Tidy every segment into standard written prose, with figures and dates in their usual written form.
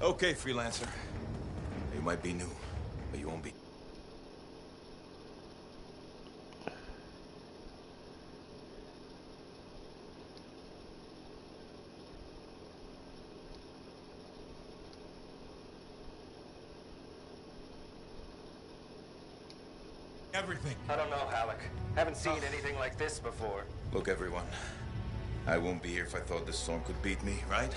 Okay, freelancer. You might be new, but you won't be. Everything. I don't know, Halleck. Haven't seen anything like this before. Look, everyone. I won't be here if I thought this storm could beat me, right?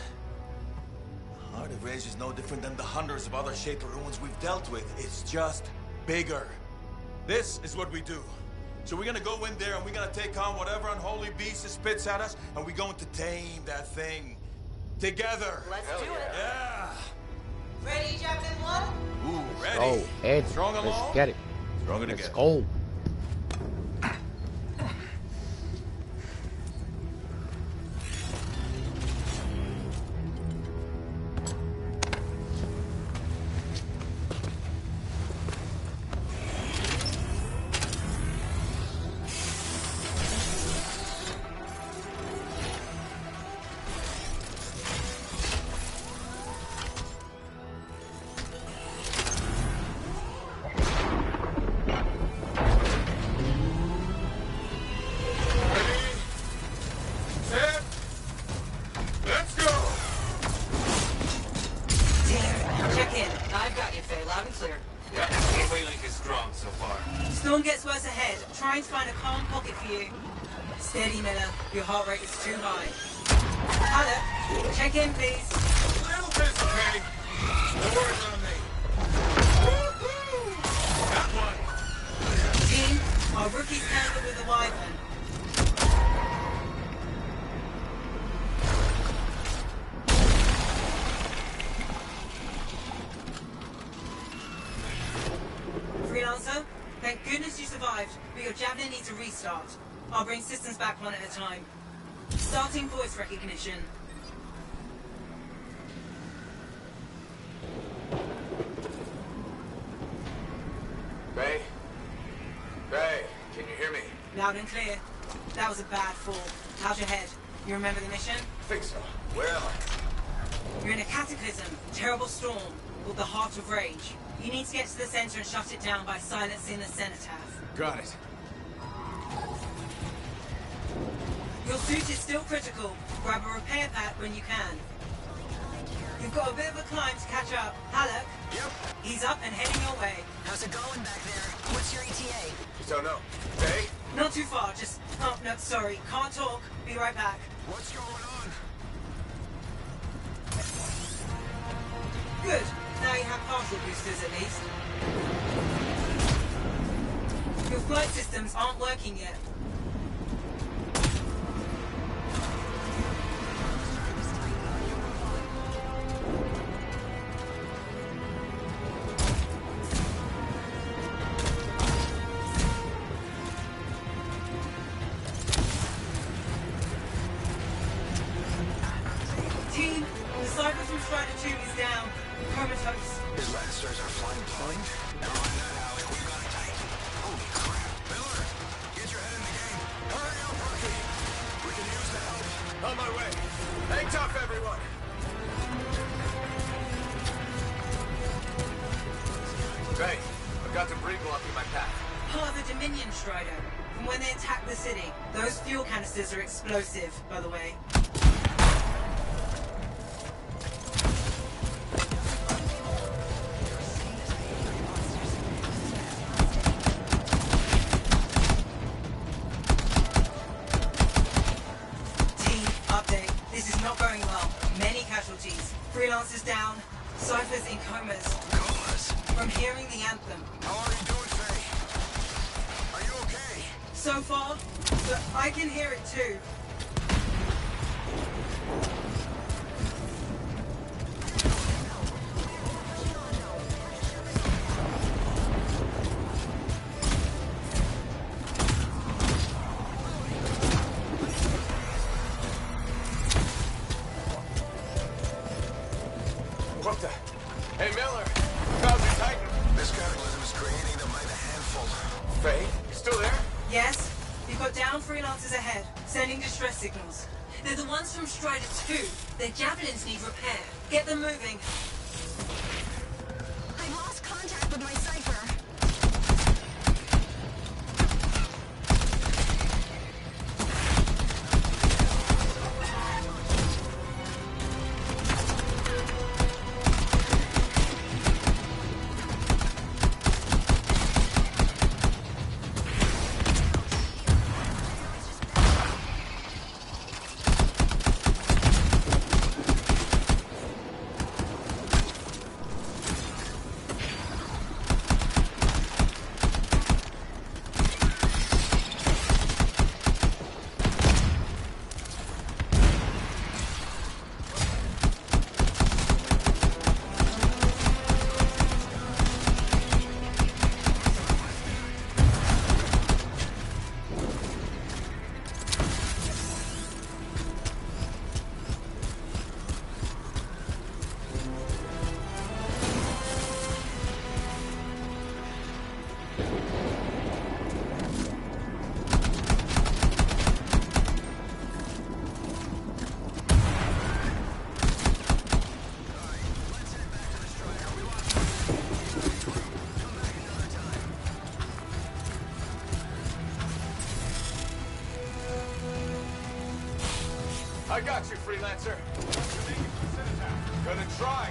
Heart of Rage is no different than the hundreds of other Shaper ruins we've dealt with. It's just bigger. This is what we do. So we're gonna go in there and we're gonna take on whatever unholy beast it spits at us, and we're going to tame that thing. Together. Let's do it. Yeah. Ready, Javelin 1? Ooh, ready. Oh, Ed. Strong along? Let's get it. Stronger Let's together. go. Steady, Miller. Your heart rate is too high. Alec, check in, please. A little busy, Kenny. No worries on me. Got one. Team, our rookie's handled with the Wyvern. Freelancer, thank goodness you survived, but your Javelin needs a restart. I'll bring systems back one at a time. Starting voice recognition. Ray? Ray, can you hear me? Loud and clear. That was a bad fall. How's your head? You remember the mission? I think so. Where am I? You're in a cataclysm, terrible storm, called the Heart of Rage. You need to get to the center and shut it down by silencing the cenotaph. Got it. Your suit is still critical. Grab a repair pack when you can. You've got a bit of a climb to catch up. Halleck? Yep. He's up and heading your way. How's it going back there? What's your ETA? Don't know. Ray? Not too far, just... Oh, no, sorry. Can't talk. Be right back. What's going on? Good. Now you have partial boosters at least. Your flight systems aren't working yet. Team, the Cyber from Strider 2 is down. Comatose. His Lancers are flying blind? Never mind that, Halleck. We've got it tight. Holy crap. Miller, get your head in the game. Hurry up, rookie. We can use the help. On my way. Hang tough, everyone. Ray, I've got debris blocking my path. Part of the Dominion Strider. From when they attacked the city. Those fuel canisters are explosive, by the way. Team, update. This is not going well. Many casualties. Freelancers down. Cyphers in comas. Comas? From hearing the anthem. How are you doing, Faye? Are you okay? So far, but I can hear it too. What the? Hey, Miller. Clouds are tight. This cataclysm is creating them by the handful. Faye, you still there? Yes, you've got down freelancers ahead, sending distress signals. They're the ones from Strider 2. Their javelins need repair. Get them moving. I lost contact with my Cypher. I got you, freelancer. Gonna try.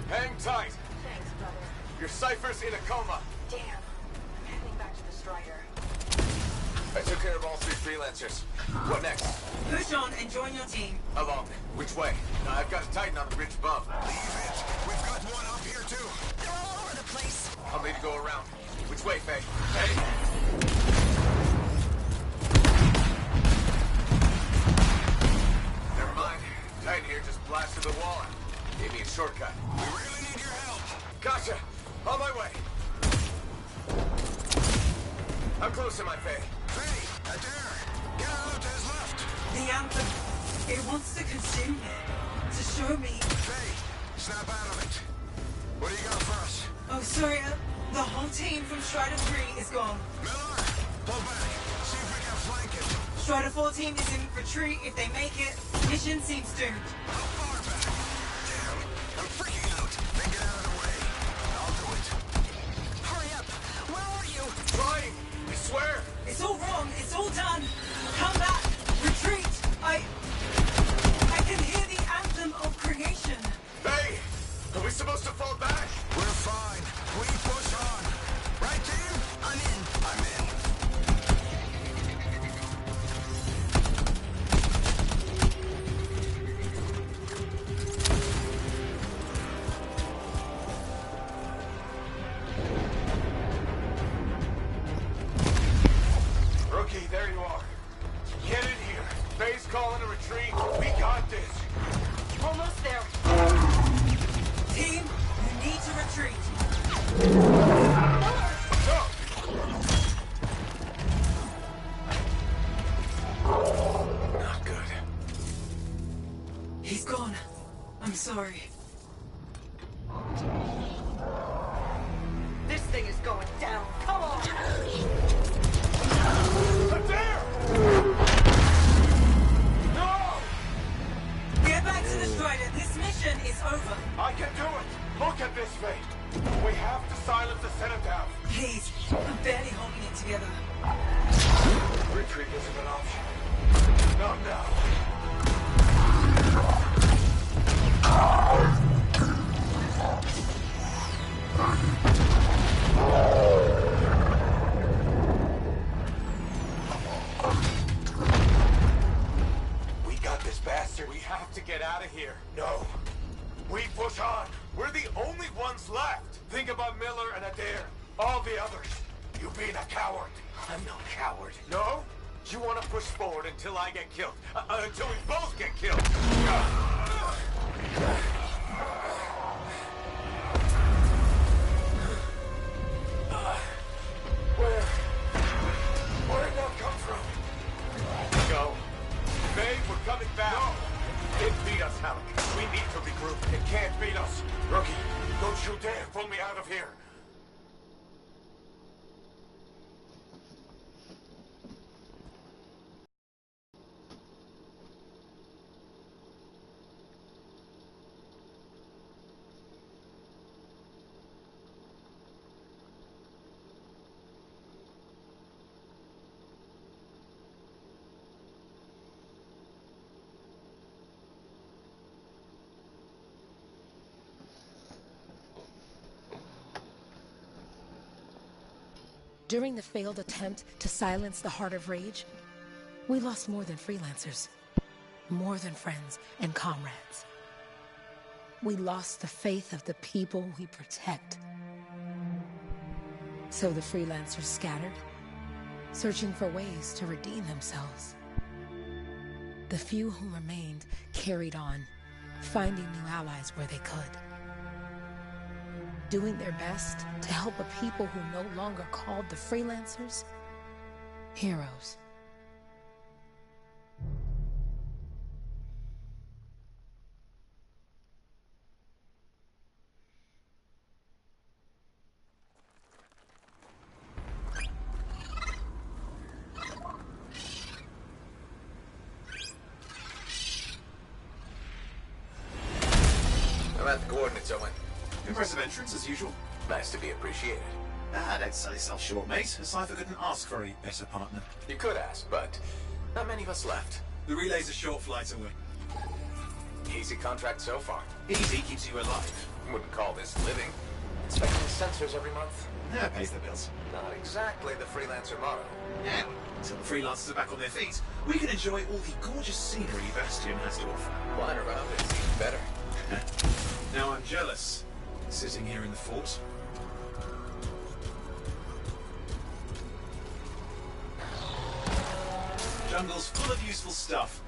Hang tight. Thanks, brother. Your Cypher's in a coma. Damn. I'm heading back to the Strider. I took care of all 3 freelancers. What next? Push on and join your team. How long? Which way? I've got a Titan on the bridge above. Leave it. We've got one up here, too. They're all over the place. I'll need to go around. Which way, Faye? Hey! Never mind. Titan here just blasted the wall and gave me a shortcut. We really need your help. Gotcha! On my way! How close am I, Faye? Faye, Adair, get out to his left. The anthem. It wants to consume me. To show me. Faye, snap out of it. What do you got for us? Oh, sorry. The whole team from Strider 3 is gone. Miller, pull back. See if we can flank it. Strider 4 team is in retreat. If they make it, mission seems doomed. How far back? Damn, I'm freaking out. Then get out of the way. I'll do it. Hurry up. Where are you? Trying! I swear! It's all wrong. It's all done. Come back. Retreat. I can hear the anthem of creation. Faye! Are we supposed to fall back? We're fine. We push on. Right, team? I'm in. I'm in. Rookie, there you are. Get in here. Faye's calling a retreat. We got this. Almost there. Team, you need to retreat. Go! Not good. He's gone. I'm sorry. This thing is going down. Come on. Adair! No! Get back to the Strider. This mission is over. I can do it! Look at this, Faye! We have to silence the Cenotaph. Please. I'm barely holding it together. Retreat isn't an option. Not now. We got this bastard. We have to get out of here. No. We push on. We're the only ones left. Think about Miller and Adair. All the others. You being a coward. I'm no coward. No? You want to push forward until I get killed. Until we both get killed. Where did that come from? Go. Babe, we're coming back. No. It beat us, Halleck. We need to regroup. Please, Rookie, don't you dare pull me out of here. During the failed attempt to silence the Heart of Rage, we lost more than freelancers, more than friends and comrades. We lost the faith of the people we protect. So the freelancers scattered, searching for ways to redeem themselves. The few who remained carried on, finding new allies where they could. Doing their best to help a people who no longer called the freelancers heroes. I'm at the coordinates, Owen. Impressive entrance, as usual. Nice to be appreciated. Don't sell yourself short, mate. A cipher couldn't ask for a better partner. You could ask, but not many of us left. The relay's a short flight away. Easy contract so far. Easy keeps you alive. Wouldn't call this living. Inspecting sensors every month. Yeah, pays the bills. Not exactly the freelancer motto. Yeah. Until the freelancers are back on their feet, we can enjoy all the gorgeous scenery Bastion has to offer. Flying around is even better. Now I'm jealous, sitting here in the fort. Jungle's full of useful stuff.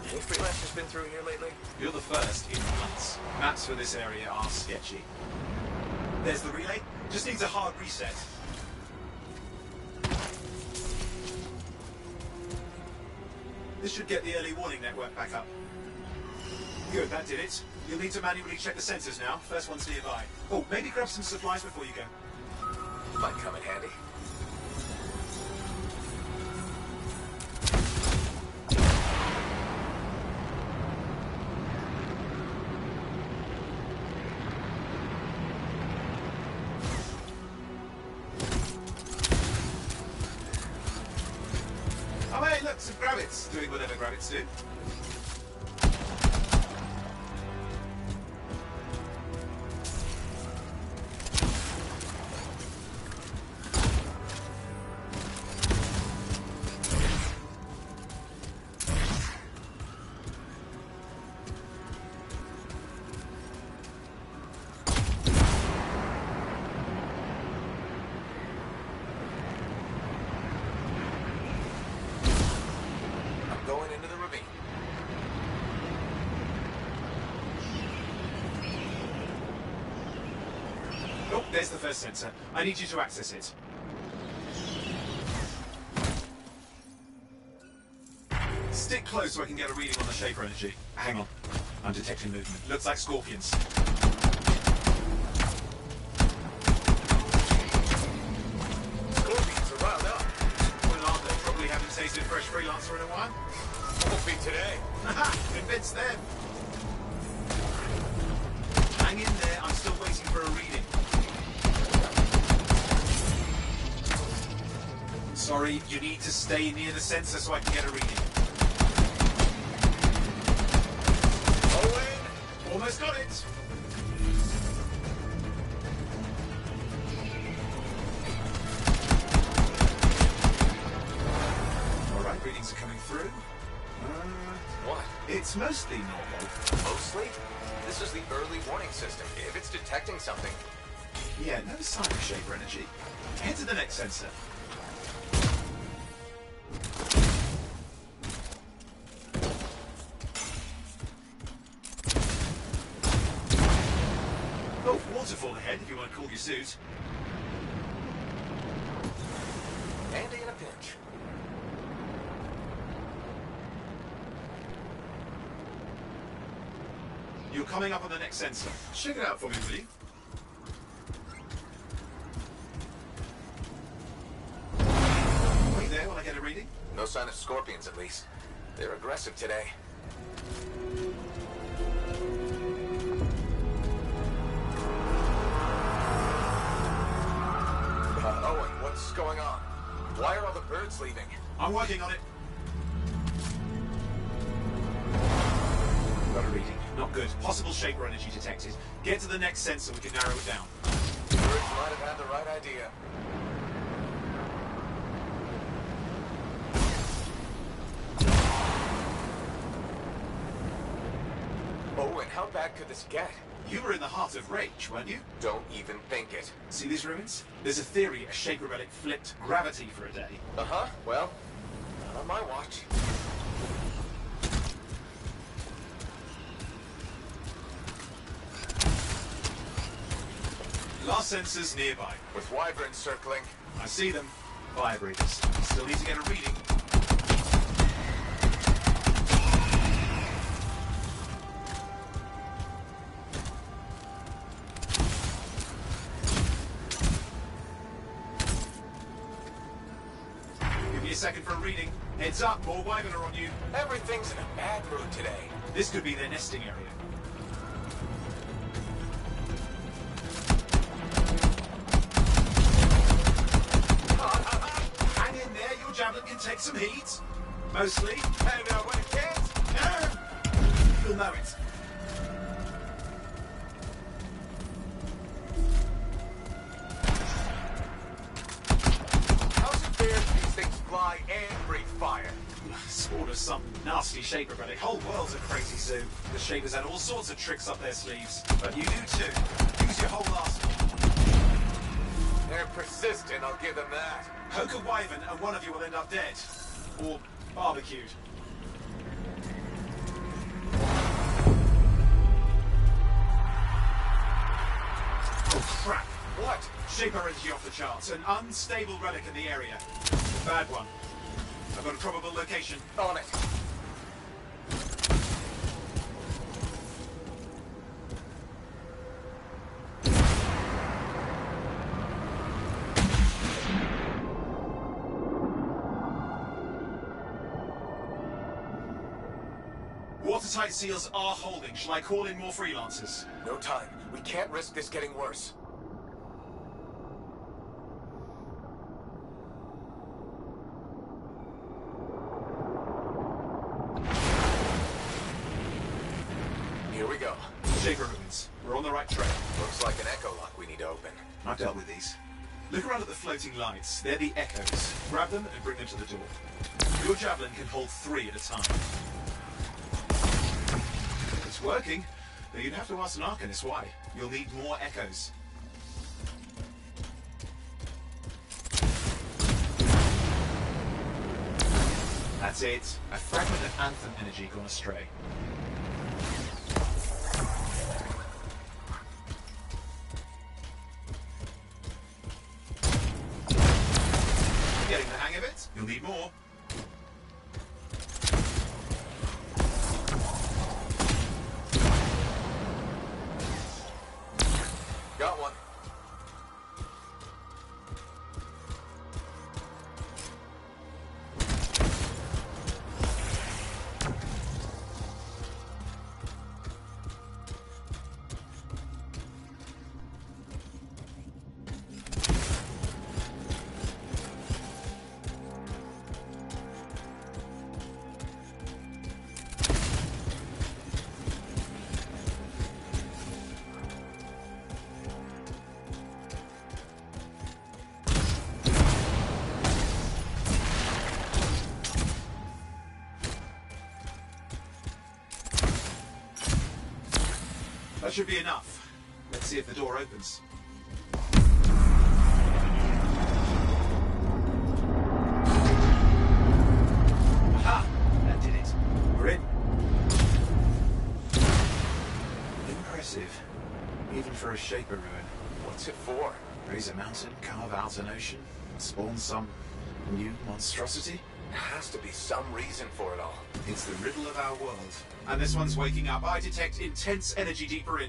Any freelancers been through here lately? You're the first in months. Maps for this area are sketchy. There's the relay. Just needs a hard reset. This should get the early warning network back up. Good, that did it. You'll need to manually check the sensors now. First one's nearby. Oh, maybe grab some supplies before you go. Might come in handy. Oh, hey, look, some grabbits. Doing whatever grabbits do. Going into the ravine. Oh, there's the first sensor. I need you to access it. Stick close so I can get a reading on the shaper energy. Hang on. I'm detecting movement. Looks like scorpions. Scorpions are riled up. Well, aren't they? Probably haven't tasted fresh freelancer in a while. Won't be today. Haha, convince them. Hang in there, I'm still waiting for a reading. Sorry, you need to stay near the sensor so I can get a reading. Owen, almost got it. All right, readings are coming through. What? It's mostly normal. Mostly? This is the early warning system. If it's detecting something, Yeah, no sign of Shaper energy. Head to the next sensor. Oh, waterfall ahead if you want to cool your suit. Handy in a pinch. You're coming up on the next sensor. Check it out for me, will you? Wait there while I get a reading. No sign of scorpions, at least. They're aggressive today. Owen, what's going on? Why are all the birds leaving? I'm working on it. Got a reading. Not good. Possible Shaper energy detected. Get to the next sensor, we can narrow it down. Birds might have had the right idea. Owen, how bad could this get? You were in the heart of Rage, weren't you? Don't even think it. See these ruins? There's a theory a Shaper relic flipped gravity for a day. Uh-huh. Well, not on my watch. Last sensor's nearby. With wyverns circling. I see them. Fire breathers. Still need to get a reading. Give me a second for a reading. Heads up, more wyvern are on you. Everything's in a bad mood today. This could be their nesting area. Hang in there, your javelin can take some heat. Mostly. And when it can't, You'll know it. how's it fair that these things fly and breathe fire? Spawned of some nasty Shaper relic. Whole world's a crazy zoo. The Shapers had all sorts of tricks up their sleeves. But you do too. Use your whole arsenal. They're persistent, I'll give them that. Poke a wyvern and one of you will end up dead. Or barbecued. Oh crap. What? Shaper energy off the charts. An unstable relic in the area. A bad one. I've got a probable location. On it. Watertight seals are holding. Shall I call in more freelancers? No time. We can't risk this getting worse. Here we go. Shaper ruins. We're on the right track. Looks like an echo lock we need to open. I've dealt with these. Look around at the floating lights. They're the echoes. Grab them and bring them to the door. Your javelin can hold 3 at a time. It's working, though you'd have to ask an Arcanist why. You'll need more echoes. That's it. A fragment of Anthem energy gone astray. Getting the hang of it? You'll need more. Got one. That should be enough. Let's see if the door opens. What's it for? Raise a mountain, carve out an ocean, spawn some new monstrosity? There has to be some reason for it all. It's the riddle of our world. And this one's waking up. I detect intense energy deeper in.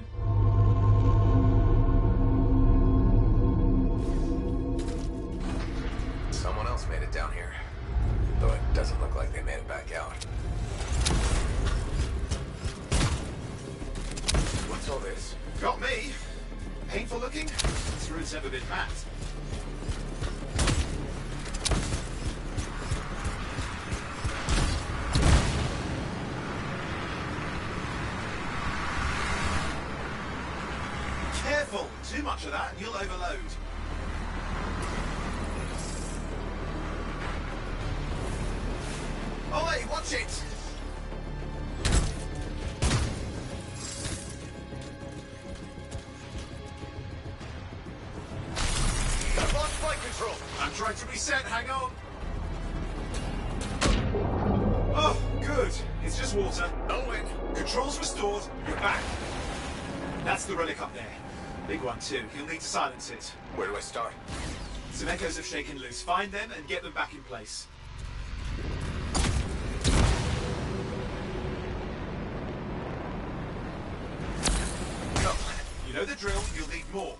Someone else made it down here. Though it doesn't look like they made it back out. What's all this? Got me. Painful looking? This room's never been mapped. Careful! Too much of that and you'll overload. Ollie, watch it! I've lost flight control! I'm trying to reset, hang on. Oh, good. It's just water. Owen! Controls restored, you're back. That's the relic up there. Big one too. You'll need to silence it. Where do I start? Some echoes have shaken loose. Find them and get them back in place. Come. You know the drill, you'll need more.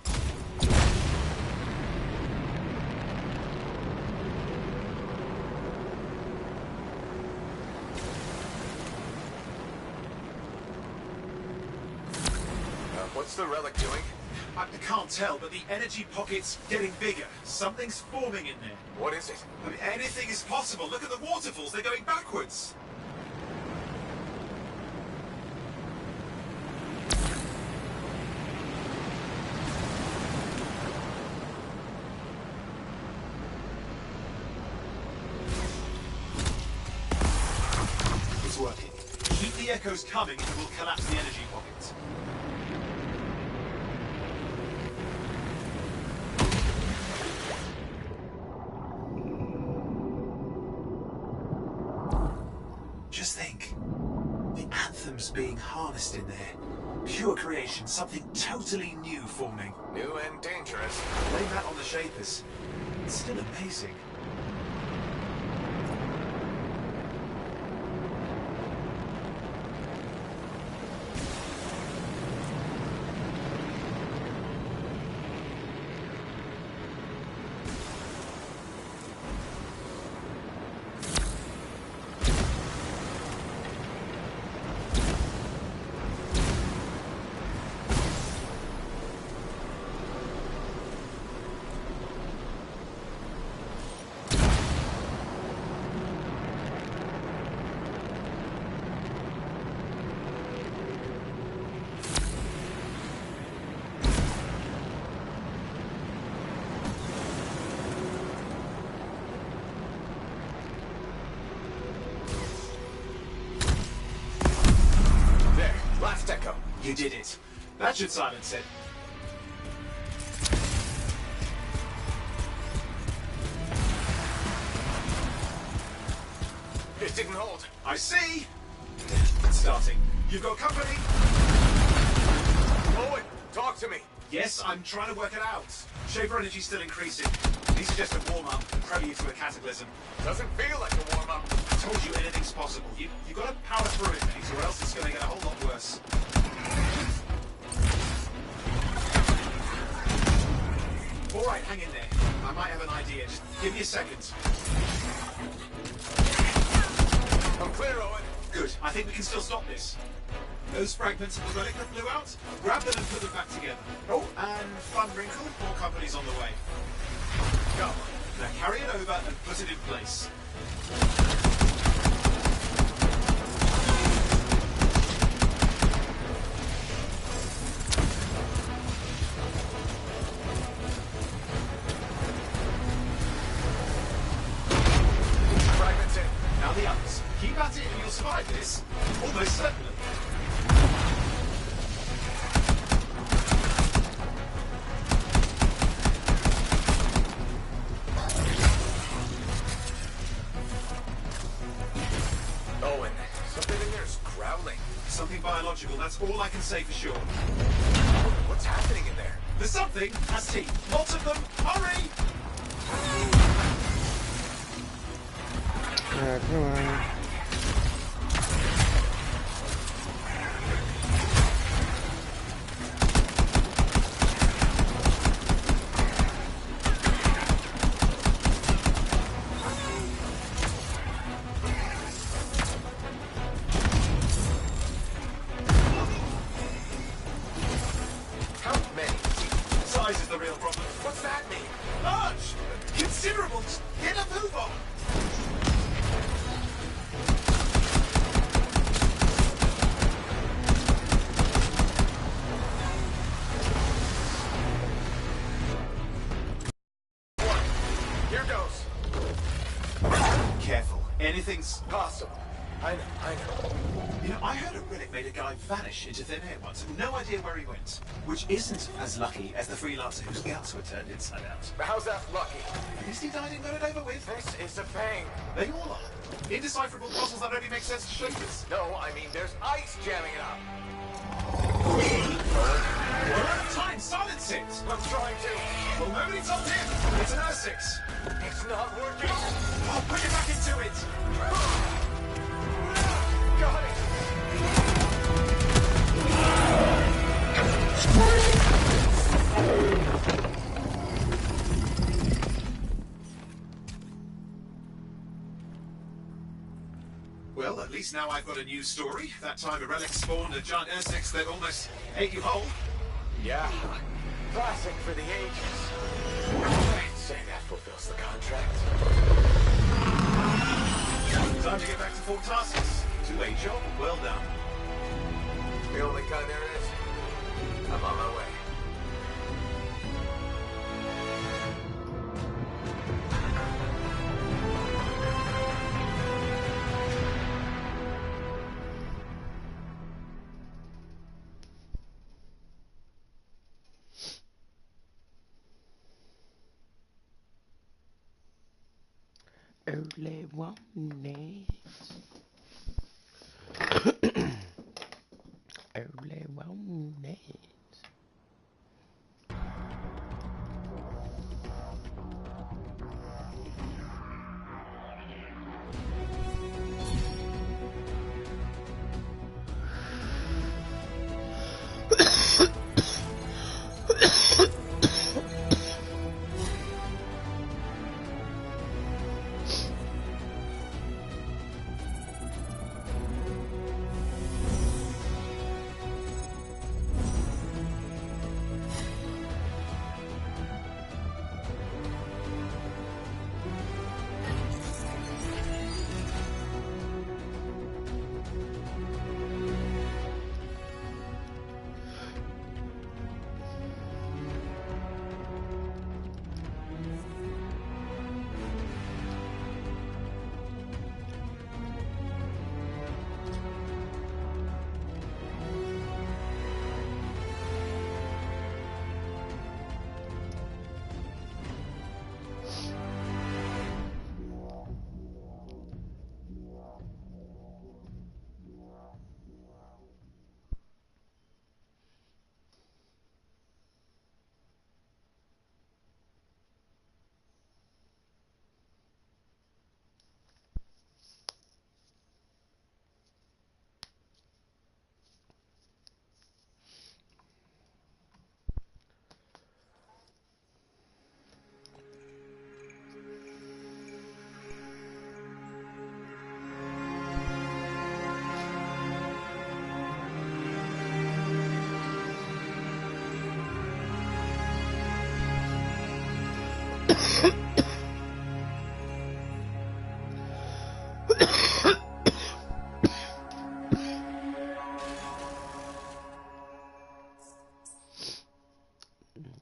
What's the relic doing? I can't tell, but the energy pocket's getting bigger. Something's forming in there. What is it? I mean, anything is possible. Look at the waterfalls, they're going backwards. It's working. Keep the echoes coming and we'll collapse the energy pocket. Just think. The anthem's being harnessed in there. Pure creation, something totally new forming. New and dangerous. Blame that on the Shapers. It's still amazing. Last echo. You did it. That should silence it. It didn't hold. I see! It's starting. You've got company? Owen, talk to me. Yes, I'm trying to work it out. Shaper energy's still increasing. These are just a warm-up, prelude to a cataclysm. Doesn't feel like a warm-up. I told you anything's possible. You've got to power through it, mate, or else it's going to get a whole lot worse. All right, hang in there. I might have an idea. Just give me a second. I'm clear, Owen. Good. I think we can still stop this. Those fragments of the relic that blew out, grab them and put them back together. Oh, and fun wrinkle, more company's on the way. Go. Now carry it over and put it in place. Fragments in. Now the others. Keep at it and you'll survive this. Almost certainly. Owen, something in there's growling. Something biological, that's all I can say for sure. What's happening in there? The something has teeth. Lots of them. Hurry! Come on. Size is the real problem. What's that mean? Large! Considerable! Get a move on! Here goes. Careful. Anything's Possible. I know. You know, I heard a relic made a guy vanish into thin air once. No idea where he went. Which isn't as lucky as the freelancer whose guts were turned inside out. But how's that lucky? At least he died and got it over with. This is a pain. They all are. Indecipherable puzzles that only make sense to shooters. No, I mean there's ice jamming it up. We're out of time. Silence it. I'm trying to. Well, nobody told him. It's an R6. It's not working. Oh, put it back into it. Got it. Well, at least now I've got a new story. That time a relic spawned a giant R6 that almost ate you whole. Yeah. Classic for the ages. I'd say that fulfills the contract. Time to get back to full tasks. Two-way job, well done. The only kind there is. I'm on my way. Early warnings. Early warnings.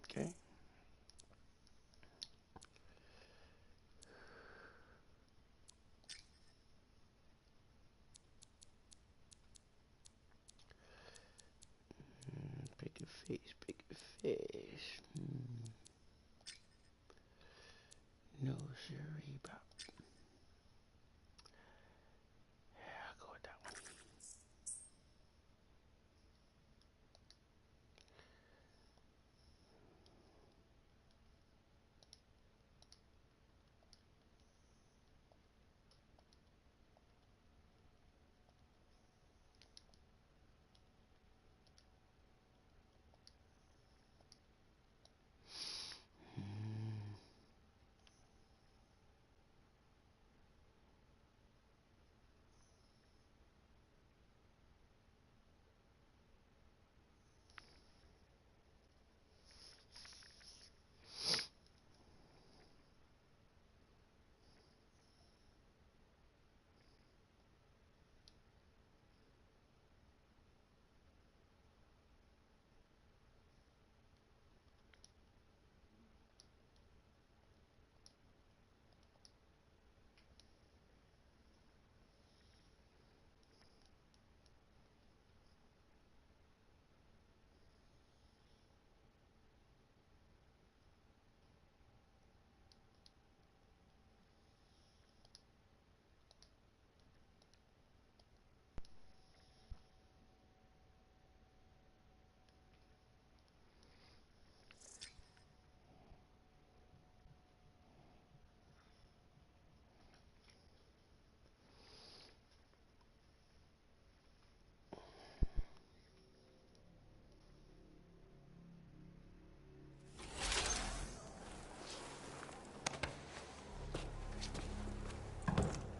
Okay. Bigger fish, bigger fish. No siree, but yeah, I'll go with that one.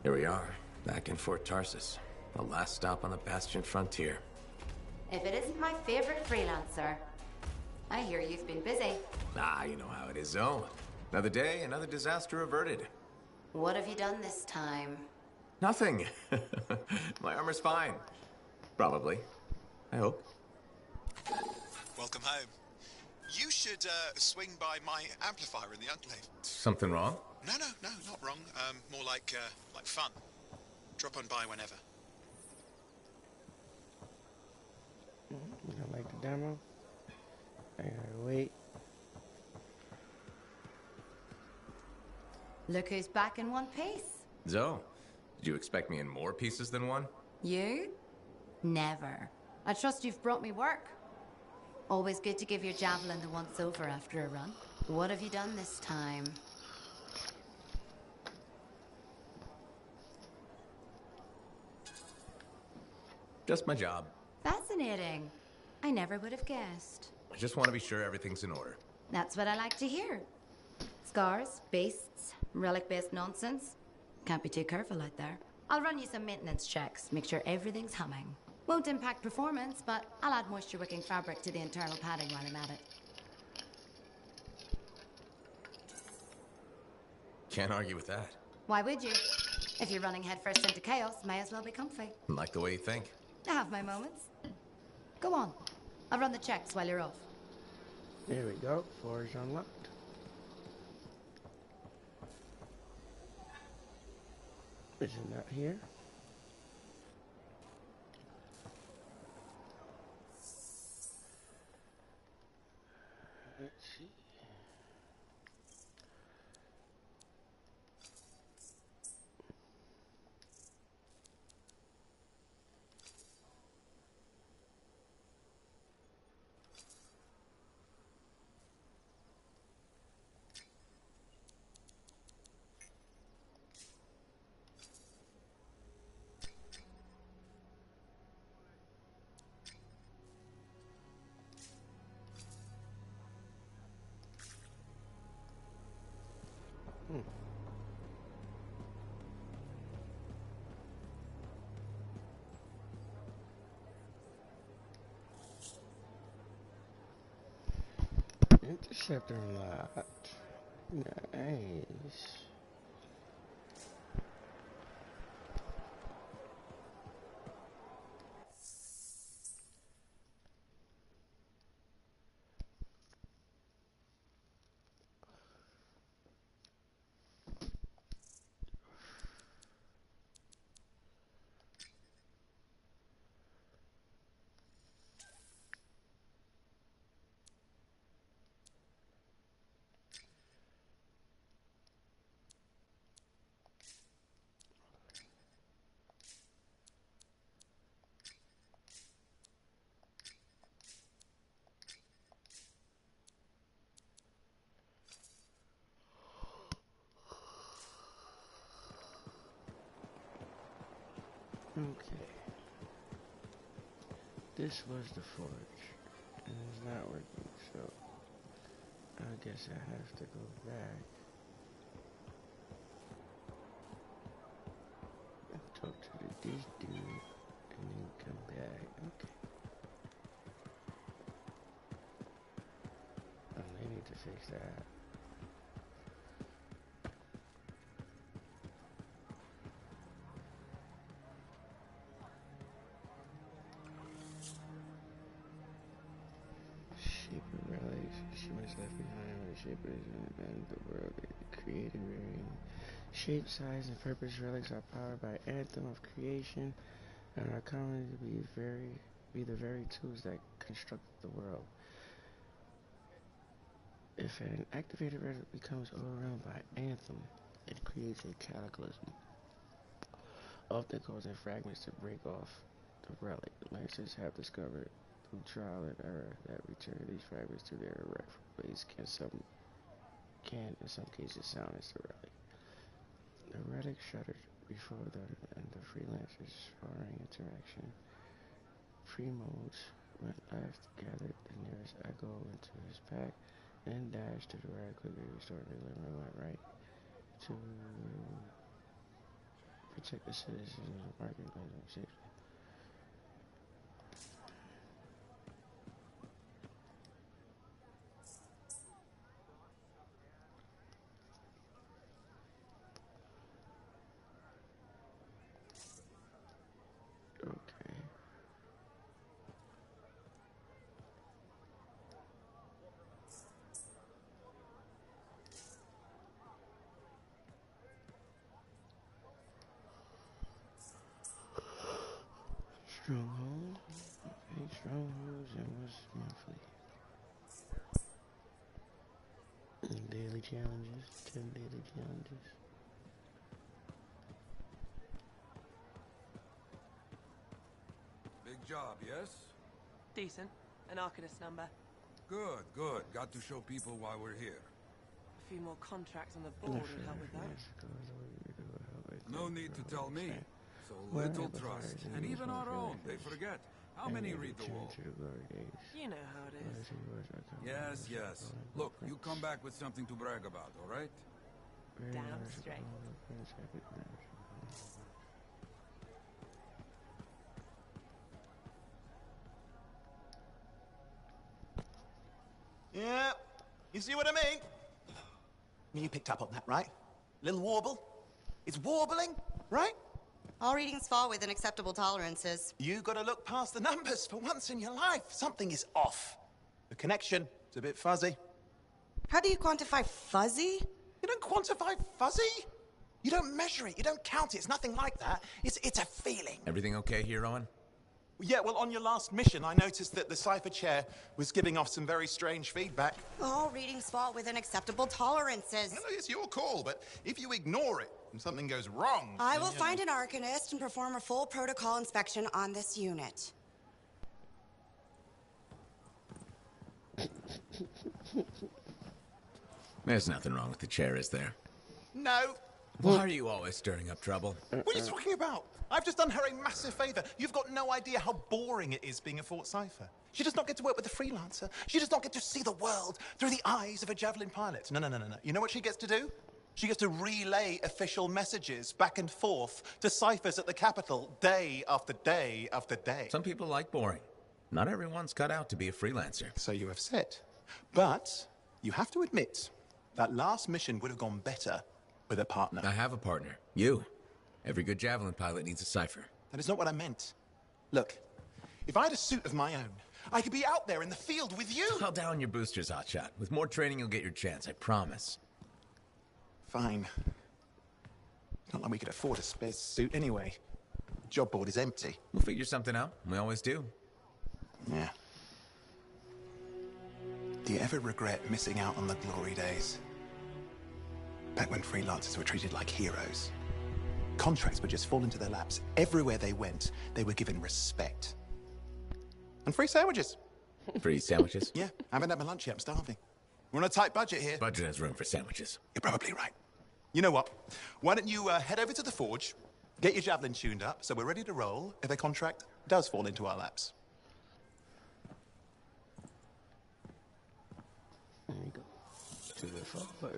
Here we are, back in Fort Tarsus. The last stop on the Bastion frontier. If it isn't my favorite freelancer. I hear you've been busy. Ah, you know how it is, Zoe. Another day, another disaster averted. What have you done this time? Nothing. My armor's fine. Probably. I hope. Welcome home. You should swing by my amplifier in the Enclave. Something wrong? No, not wrong. More like fun. Drop on by whenever. You don't like the demo? I gotta wait. Look who's back in one piece. Zoe, did you expect me in more pieces than one? You? Never. I trust you've brought me work. Always good to give your javelin the once over after a run. What have you done this time? Just my job. Fascinating. I never would have guessed. I just want to be sure everything's in order. That's what I like to hear. Scars, beasts, relic-based nonsense. Can't be too careful out there. I'll run you some maintenance checks, make sure everything's humming. Won't impact performance, but I'll add moisture-wicking fabric to the internal padding while I'm at it. Can't argue with that. Why would you? If you're running headfirst into chaos, may as well be comfy. Like the way you think. I have my moments. Go on. I'll run the checks while you're off. There we go. Floor is unlocked. Is it not here? Let's see. Interceptor locked. Nice. Okay. This was the forge, and it's not working, so I guess I have to go back and talk to this dude, and then come back. Okay. Oh, they need to fix that. Left behind where the shapers and the world created varying shape, size, and purpose. Relics are powered by anthem of creation and are commonly to be the very tools that construct the world. If an activated relic becomes overwhelmed by anthem, it creates a cataclysm, often causing fragments to break off the relic. Lancers have discovered through trial and error that returning these fragments to their rightful place can in some cases sound as the relic. The relic shuddered before them and the freelancer's sparring interaction. Free-modes went left, gathered the nearest echo into his pack, then dashed to the right, quickly restored the limit, went right to Protect the citizens of the marketplace safely. Okay. Stronghold. Okay, strongholds and what's monthly? Daily challenges. 10 daily challenges. Big job, yes? Decent. An Arcanist number. Good, good. Got to show people why we're here. A few more contracts on the board would help with that. No need to tell me. So little trust. And even our own, they forget. How many read the wall? You know how it is. Yes, yes. Look, you come back with something to brag about, all right? Damn straight. Yeah, you see what I mean? You picked up on that, right? Little warble? It's warbling, right? All readings fall within acceptable tolerances. You gotta look past the numbers for once in your life. Something is off. The connection is a bit fuzzy. How do you quantify fuzzy? You don't quantify fuzzy? You don't measure it, you don't count it, it's nothing like that. It's a feeling. Everything okay here, Owen? Yeah, well, on your last mission, I noticed that the cipher chair was giving off some very strange feedback. All readings fall within acceptable tolerances. No, it's your call, but if you ignore it and something goes wrong... I will find an Arcanist and perform a full protocol inspection on this unit. There's nothing wrong with the chair, is there? No. Why are you always stirring up trouble? What are you talking about? I've just done her a massive favor. You've got no idea how boring it is being a Fort Cipher. She does not get to work with a freelancer. She does not get to see the world through the eyes of a Javelin pilot. No. You know what she gets to do? She gets to relay official messages back and forth to ciphers at the Capitol day after day after day. Some people like boring. Not everyone's cut out to be a freelancer. So you have said. But you have to admit, that last mission would have gone better with a partner. I have a partner. You. Every good Javelin pilot needs a cipher. That is not what I meant. Look, if I had a suit of my own, I could be out there in the field with you. I'll down your boosters, Hotshot. With more training, you'll get your chance, I promise. Fine. Not like we could afford a spare suit anyway. The job board is empty. We'll figure something out. We always do. Yeah. Do you ever regret missing out on the glory days? Back when freelancers were treated like heroes. Contracts would just fall into their laps. Everywhere they went, they were given respect. And free sandwiches. Free sandwiches? Yeah, I haven't had my lunch yet. I'm starving. We're on a tight budget here. Budget has room for sandwiches. You're probably right. You know what? Why don't you head over to the forge, get your Javelin tuned up, so we're ready to roll if a contract does fall into our laps. There you go. To the forge.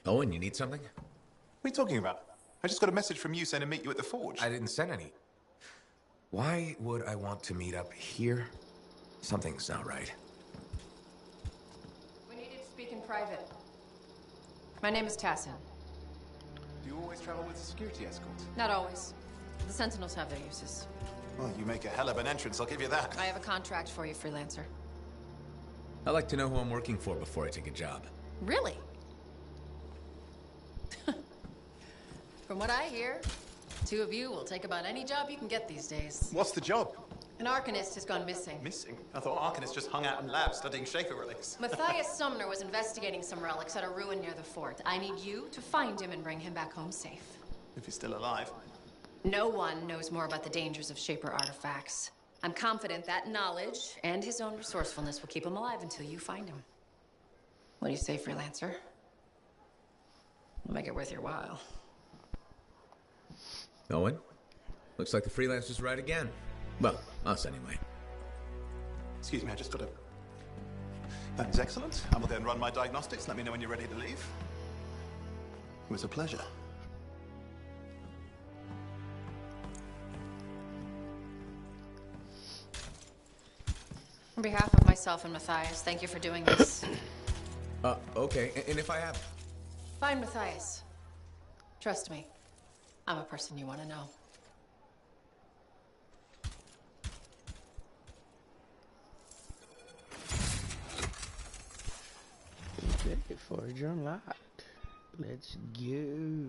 Owen, you need something? What are you talking about? I just got a message from you saying to meet you at the forge. I didn't send any. Why would I want to meet up here? Something's not right. We needed to speak in private. My name is Tassin. Do you always travel with a security escort? Not always. The Sentinels have their uses. Well, you make a hell of an entrance, I'll give you that. I have a contract for you, freelancer. I like to know who I'm working for before I take a job. Really? From what I hear, two of you will take about any job you can get these days. What's the job? An Arcanist has gone missing. Missing? I thought Arcanists just hung out in labs studying Shaper relics. Matthias Sumner was investigating some relics at a ruin near the fort. I need you to find him and bring him back home safe. If he's still alive. No one knows more about the dangers of Shaper artifacts. I'm confident that knowledge and his own resourcefulness will keep him alive until you find him. What do you say, freelancer? We'll make it worth your while. Owen? Looks like the freelancer's right again. Well, us anyway. Excuse me, I just got to... That is excellent. I will then run my diagnostics. Let me know when you're ready to leave. It was a pleasure. On behalf of myself and Matthias, thank you for doing this. Okay. And if I have... Fine, Matthias. Trust me. I'm a person you want to know. Okay, forge unlocked. Let's go.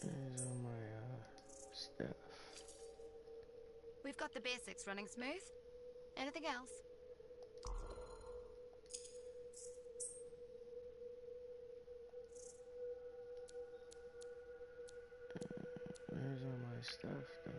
There's all my stuff. We've got the basics running smooth. Anything else? Where's all my stuff, though?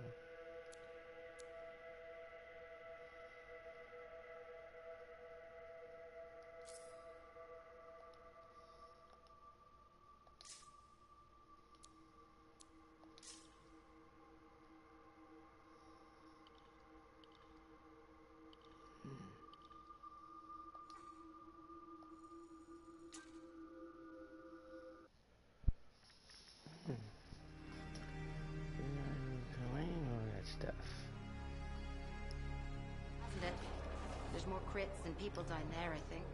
Hasn't it? There's more crits than people down there, I think.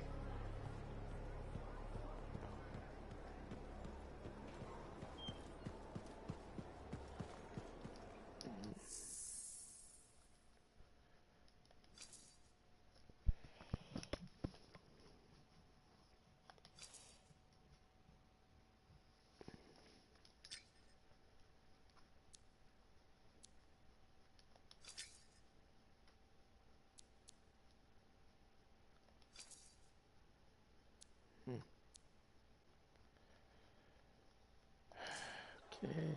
Okay.